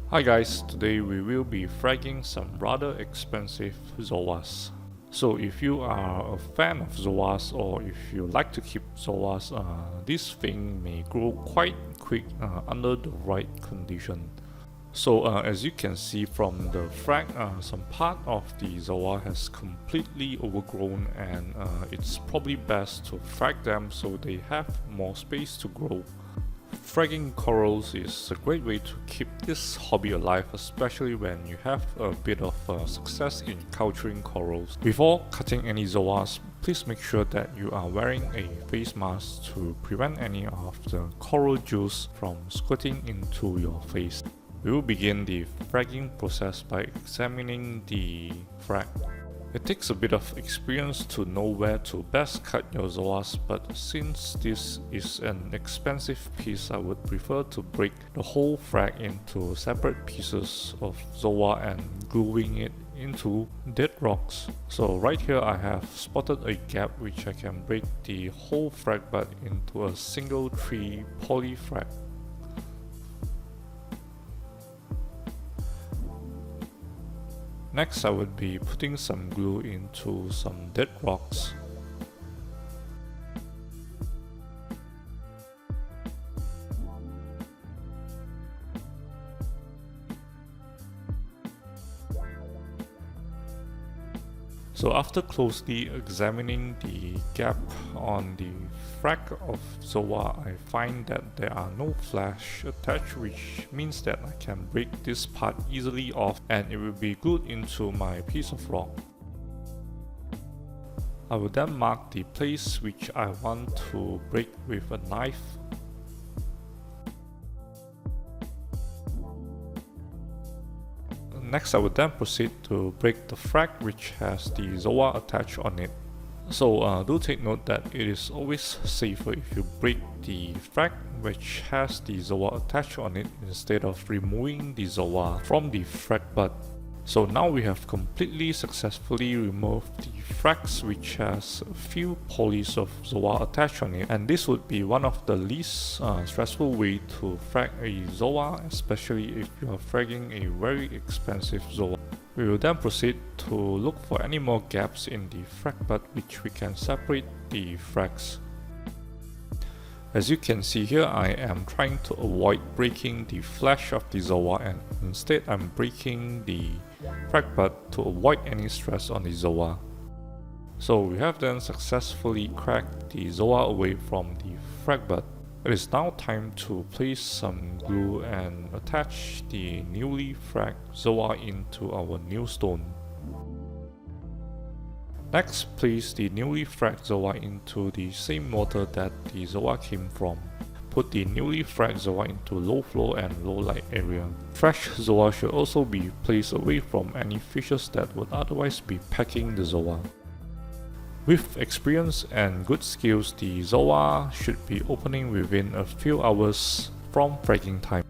Hi guys, today we will be fragging some rather expensive zoas. So if you are a fan of zoas or if you like to keep zoas, this thing may grow quite quick under the right condition. So as you can see from the frag, some part of the zoa has completely overgrown, and it's probably best to frag them so they have more space to grow. Fragging corals is a great way to keep this hobby alive, especially when you have a bit of success in culturing corals. Before cutting any zoas, please make sure that you are wearing a face mask to prevent any of the coral juice from squirting into your face. We will begin the fragging process by examining the frag. It takes a bit of experience to know where to best cut your zoas, but since this is an expensive piece, I would prefer to break the whole frag into separate pieces of zoa and gluing it into dead rocks. So right here I have spotted a gap which I can break the whole frag bud into a single 3 poly frag. Next, I would be putting some glue into some dead rocks. So after closely examining the gap on the frag of zoa, I find that there are no flash attached, which means that I can break this part easily off and it will be glued into my piece of rock. I will then mark the place which I want to break with a knife. Next, I would then proceed to break the frag which has the zoa attached on it. So do take note that it is always safer if you break the frag which has the zoa attached on it instead of removing the zoa from the frag bud. So now we have completely successfully removed the frags which has a few polys of zoa attached on it, and this would be one of the least stressful way to frag a zoa, especially if you are fragging a very expensive zoa. We will then proceed to look for any more gaps in the frag bud which we can separate the frags. As you can see here, I am trying to avoid breaking the flesh of the zoa, and instead I'm breaking the frag bud to avoid any stress on the zoa. So we have then successfully cracked the zoa away from the frag bud. It is now time to place some glue and attach the newly fragged zoa into our new stone. Next, place the newly fragged zoa into the same water that the zoa came from. Put the newly fragged zoa into low flow and low light area. Fresh zoa should also be placed away from any fishes that would otherwise be pecking the zoa. With experience and good skills, the zoa should be opening within a few hours from fragging time.